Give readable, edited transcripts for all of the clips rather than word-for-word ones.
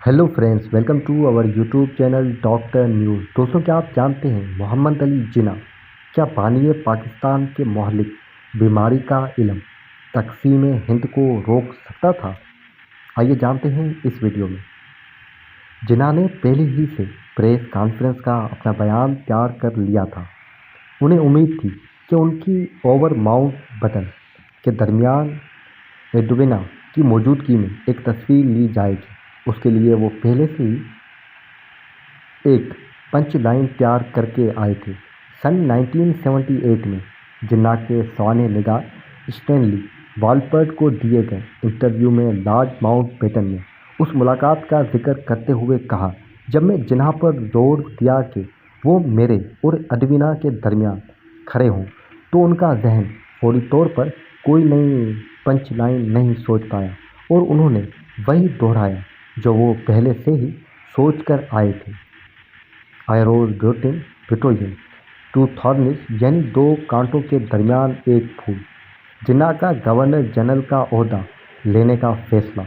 Hello friends, welcome to our YouTube channel Doctor News. दोस्तों, क्या आप जानते हैं मोहम्मद अली जिन्ना क्या बानिए पाकिस्तान के मोहलिक बीमारी का इल्म तकसीम हिंद को रोक सकता था? आइए जानते हैं इस वीडियो में। जिन्ना ने पहले ही से प्रेस कॉन्फ्रेंस का अपना बयान तैयार कर लिया था। उन्हें उम्मीद थी कि उनकी ओवर माउंट बटन के दरमियान एडविना की मौजूदगी में एक तस्वीर ली जाएगी। उसके लिए वो पहले से ही एक पंच लाइन तैयार करके आए थे। सन 1978 में जिन्ना के साने निगाह स्टैनली वालपर्ट को दिए गए इंटरव्यू में लॉर्ड माउंटबेटन ने उस मुलाकात का जिक्र करते हुए कहा, जब मैं जिन्ना पर जोर दिया कि वो मेरे और एडविना के दरमियान खड़े हों, तो उनका जहन फौरी तौर पर कोई नई पंच लाइन नहीं सोच पाया और उन्होंने वही दोहराया जो वो पहले से ही सोच कर आए थे। आई रोज ब्यूटिन बिटोइन टू थॉर्निस, यानी दो कांटों के दरमियान एक फूल। जिन्ना का गवर्नर जनरल का ओहदा लेने का फैसला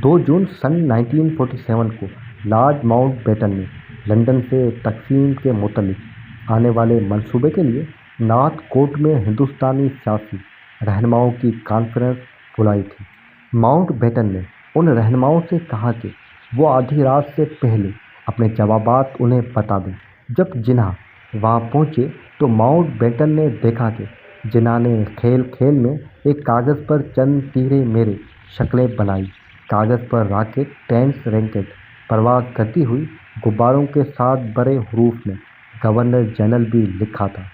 2 जून सन 1947 को लॉर्ड माउंटबेटन ने लंदन से तकसीम के मुतल्लिक आने वाले मंसूबे के लिए नॉर्थ कोर्ट में हिंदुस्तानी सियासी रहनुमाओं की कॉन्फ्रेंस बुलाई थी। माउंटबेटन ने उन रहनुमाओं से कहा कि वो आधी रात से पहले अपने जवाबात उन्हें बता दें। जब जिन्ना वहाँ पहुँचे तो माउंटबेटन ने देखा कि जिन्ना ने खेल खेल में एक कागज़ पर चंद तीरे मेरे शक्लें बनाई। कागज़ पर रॉकेट टेंस रैकेट परवाह करती हुई गुब्बारों के साथ बड़े हरूफ में गवर्नर जनरल भी लिखा था।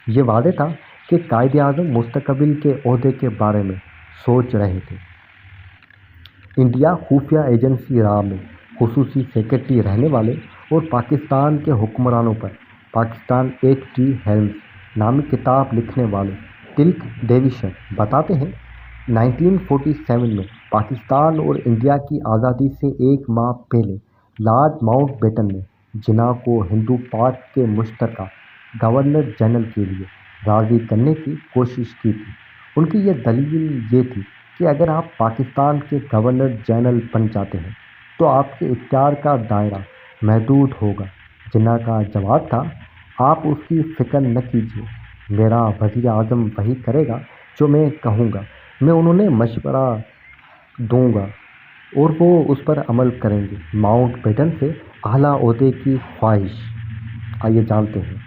ये वादे था कि कायदे आज़म मुस्तकबिल के ओहदे के बारे में सोच रहे थे। इंडिया खुफिया एजेंसी राह में खुसूसी सेक्रेटरी रहने वाले और पाकिस्तान के हुक्मरानों पर पाकिस्तान H.G. हेल्म्स नामी किताब लिखने वाले तिलक डेविशर बताते हैं, 1947 में पाकिस्तान और इंडिया की आज़ादी से एक माह पहले लॉर्ड माउंटबेटन ने जिन्ना को हिंदू पाक के मुश्तरका गवर्नर जनरल के लिए राज़ी करने की कोशिश की थी। उनकी यह दलील ये थी कि अगर आप पाकिस्तान के गवर्नर जनरल बन जाते हैं तो आपके इख्तियार का दायरा महदूद होगा। जिन्ना का जवाब था, आप उसकी फ़िक्र न कीजिए, मेरा वज़ीर आज़म वही करेगा जो मैं कहूँगा। मैं उन्हें मशवरा दूँगा और वो उस पर अमल करेंगे। माउंटबेटन से आला ओहदे की ख्वाहिश। आइए जानते हैं।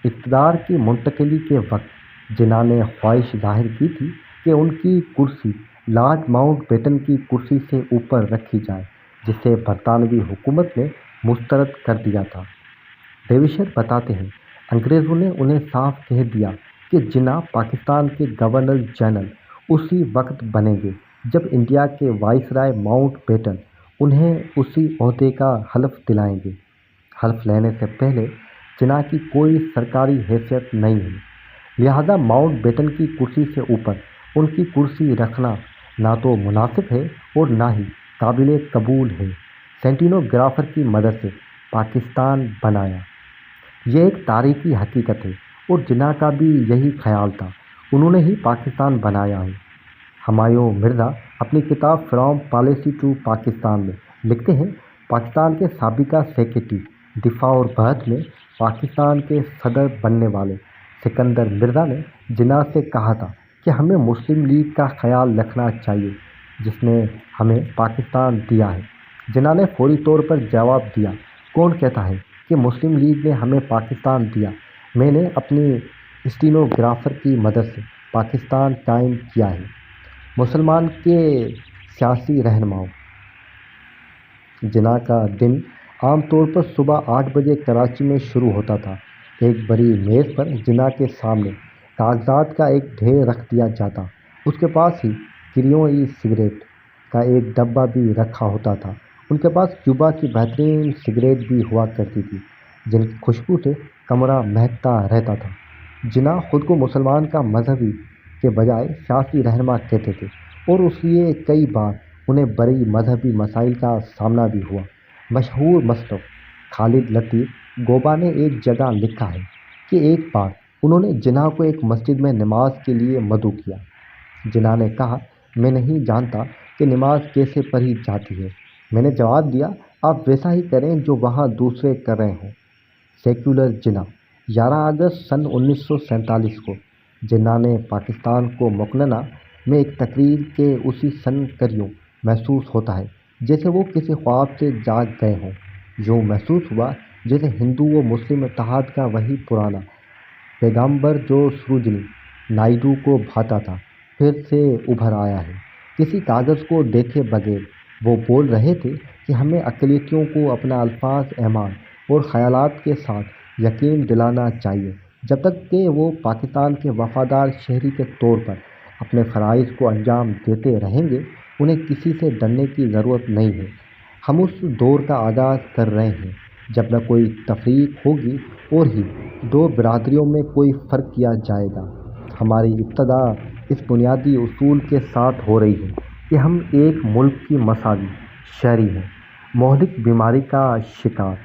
इक़्तिदार की मुंतकिली के वक्त जिन्ना ने ख्वाहिश जाहिर की थी कि उनकी कुर्सी लॉर्ड माउंटबेटन की कुर्सी से ऊपर रखी जाए, जिसे बरतानवी हुकूमत ने मुस्तरद कर दिया था। डेविशर बताते हैं, अंग्रेज़ों ने उन्हें साफ कह दिया कि जिन्ना पाकिस्तान के गवर्नर जनरल उसी वक्त बनेंगे जब इंडिया के वाइसराय माउंटबेटन उन्हें उसी ओहदे का हल्फ दिलाएंगे। हल्फ लेने से पहले जिन्ना की कोई सरकारी हैसियत नहीं है, लिहाजा माउंटबेटन की कुर्सी से ऊपर उनकी कुर्सी रखना ना तो मुनासिब है और ना ही काबिल कबूल है। सेंटिनोग्राफर की मदद से पाकिस्तान बनाया, यह एक तारीखी हकीकत है और जिन्ना का भी यही ख्याल था। उन्होंने ही पाकिस्तान बनाया है। हुमायूं मिर्ज़ा अपनी किताब फ्रॉम पॉलिसी टू पाकिस्तान में लिखते हैं, पाकिस्तान के साबिका सेक्रेटरी दिफा और बहस में पाकिस्तान के सदर बनने वाले सिकंदर मिर्ज़ा ने जिन्ना से कहा था कि हमें मुस्लिम लीग का ख्याल रखना चाहिए जिसने हमें पाकिस्तान दिया है। जिन्ना ने फौरी तौर पर जवाब दिया, कौन कहता है कि मुस्लिम लीग ने हमें पाकिस्तान दिया? मैंने अपनी स्टीनोग्राफर की मदद से पाकिस्तान कायम किया है। मुसलमान के सियासी रहनुमाओं। जिन्ना का दिन आमतौर पर सुबह 8 बजे कराची में शुरू होता था। एक बड़ी मेज़ पर जिन्ना के सामने कागजात का एक ढेर रख दिया जाता। उसके पास ही क्रियोई सिगरेट का एक डब्बा भी रखा होता था। उनके पास क्यूबा की बेहतरीन सिगरेट भी हुआ करती थी, जिनकी खुशबू से कमरा महकता रहता था। जिन्ना खुद को मुसलमान का मजहबी के बजाय सियासी रहनुमा कहते थे और इसलिए कई बार उन्हें बड़ी मजहबी मसाइल का सामना भी हुआ। मशहूर मसलक खालिद लतीफ़ गोबा ने एक जगह लिखा है कि एक बार उन्होंने जिन्ना को एक मस्जिद में नमाज के लिए मदऊ किया। जिन्ना ने कहा, मैं नहीं जानता कि नमाज कैसे पढ़ी जाती है। मैंने जवाब दिया, آپ ویسا ہی کریں جو وہاں دوسرے کر رہے ہوں۔ سیکولر جناح 11 اگست سن 1947 کو جناح نے پاکستان کو مقننہ میں ایک تقریر کے اسی سن کریوں محسوس ہوتا ہے جیسے وہ کسی خواب سے جاگ گئے ہوں۔ یوں محسوس ہوا جیسے ہندو و مسلم اتحاد کا وہی پرانا پیغامبر جو سروجنی نائیڈو کو بھاتا تھا پھر سے ابھر آیا ہے۔ کسی کاغذ کو دیکھے بغیر وہ بول رہے تھے کہ ہمیں اقلیتوں کو اپنا الفاظ ایمان اور خیالات کے ساتھ یقین دلانا چاہیے جب تک کہ وہ پاکستان کے وفادار شہری کے طور پر اپنے فرائض کو انجام دیتے رہیں گے انہیں کسی سے ڈرنے کی ضرورت نہیں ہے۔ ہم اس دور کا آغاز کر رہے ہیں جب نہ کوئی تفریق ہوگی اور ہی دو برادریوں میں کوئی فرق کیا جائے گا۔ ہماری ابتدا اس بنیادی اصول کے ساتھ ہو رہی ہے کہ ہم ایک ملک کی مساوی شہری ہیں۔ مہلک بیماری کا شکار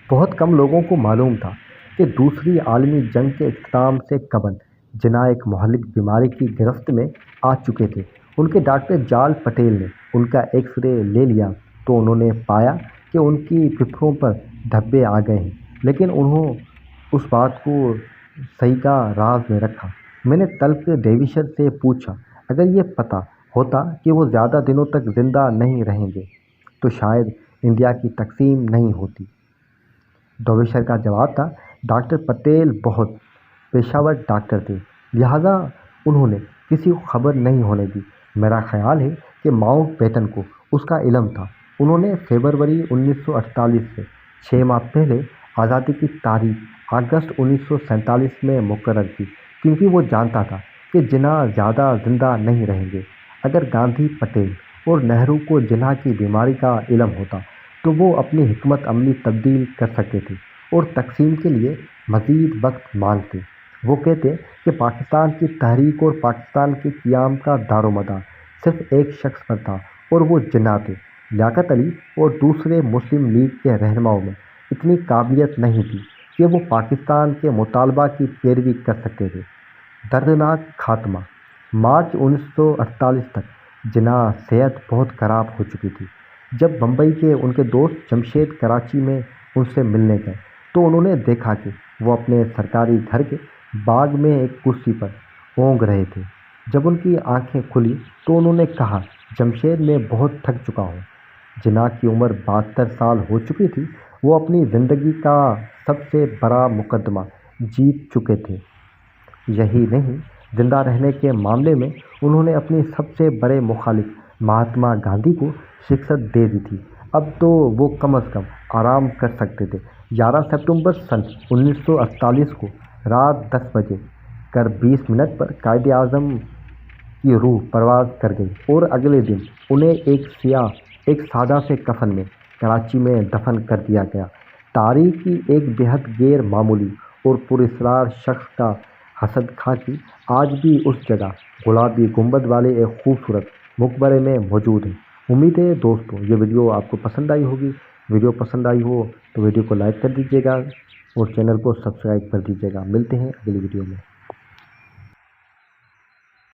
بہت کم لوگوں کو معلوم تھا کہ دوسری عالمی جنگ کے اختتام سے قبل جناح ایک مہلک بیماری کی گرفت میں آ چکے تھے۔ ان کے ڈاکٹر جال پٹیل نے ان کا ایکس رے لے لیا تو انہوں نے پایا کہ ان کی پھپھڑوں پر دھبے آ گئے ہیں، لیکن انہوں اس بات کو سیگا راز میں رکھا۔ میں نے تلخ ڈیویشر سے پوچھا اگر یہ پتہ ہوتا کہ وہ زیادہ دنوں تک زندہ نہیں رہیں گے تو شاید انڈیا کی تقسیم نہیں ہوتی۔ ڈیویشر کا جواب تھا، ڈاکٹر پٹیل بہت پیشہ ور ڈاکٹر تھے، لہٰذا انہوں نے کسی کو خبر نہیں ہونے دی۔ میرا خیال ہے کہ ماؤنٹ بیٹن کو اس کا علم تھا۔ انہوں نے فروری 1948 سے 6 ماہ پہلے آزادی کی تاریخ اگست 1947 میں مقرر کی کیونکہ وہ جانتا تھا کہ جناح زیادہ زندہ نہیں رہیں گے۔ اگر گاندھی، پٹیل اور نہرو کو جناح کی بیماری کا علم ہوتا تو وہ اپنی حکمت عملی تبدیل کر سکتے تھے اور تقسیم کے لیے مزید وقت مانگتے۔ وہ کہتے کہ پاکستان کی تحریک اور پاکستان کے قیام کا دار و مدار صرف ایک شخص پر تھا اور وہ جناح تھے۔ لیاقت علی اور دوسرے مسلم لیگ کے رہنماؤں میں اتنی قابلیت نہیں تھی کہ وہ پاکستان کے مطالبہ کی پیروی کر سکتے تھے۔ دردناک خاتمہ مارچ 1948 تک جناح صحت بہت خراب ہو چکی تھی۔ جب بمبئی کے ان کے دوست جمشید کراچی میں ان سے ملنے گئے تو انہوں نے دیکھا کہ وہ اپنے سرکاری گھر کے باغ میں ایک کرسی پر اونگ رہے تھے۔ جب ان کی آنکھیں کھلی تو انہوں نے کہا، جمشید میں بہت تھک چکا ہوں۔ جناح کی عمر 72 سال ہو چکی تھی۔ وہ اپنی زندگی کا سب سے بڑا مقدمہ جیت چکے تھے۔ یہی نہیں، زندہ رہنے کے معاملے میں انہوں نے اپنی سب سے بڑے مخالف مہاتما گاندھی کو شکست دے دی تھی۔ اب تو وہ کم از کم آرام کر سکتے تھے۔ 11 ستمبر سن 1948 کو رات 10 بجے کر 20 منٹ پر قائد اعظم کی روح پرواز کر گئی اور اگلے دن انہیں ایک سادہ سے کفن میں کراچی میں دفن کر دیا گیا۔ تاریخ کی ایک بہت غیر معمولی اور پراسرار شخص کا حسد خاکی آج بھی اس جگہ گلابی گنبد والے ایک خوبصورت مقبرے میں موجود ہے۔ امید ہے دوستو یہ ویڈیو آپ کو پسند آئی ہوگی۔ ویڈیو پسند آئی ہو تو ویڈیو کو لائک کر دیجیے گا اور چینل کو سبسکرائب کر دیجیے گا۔ ملتے ہیں اگلی ویڈیو میں۔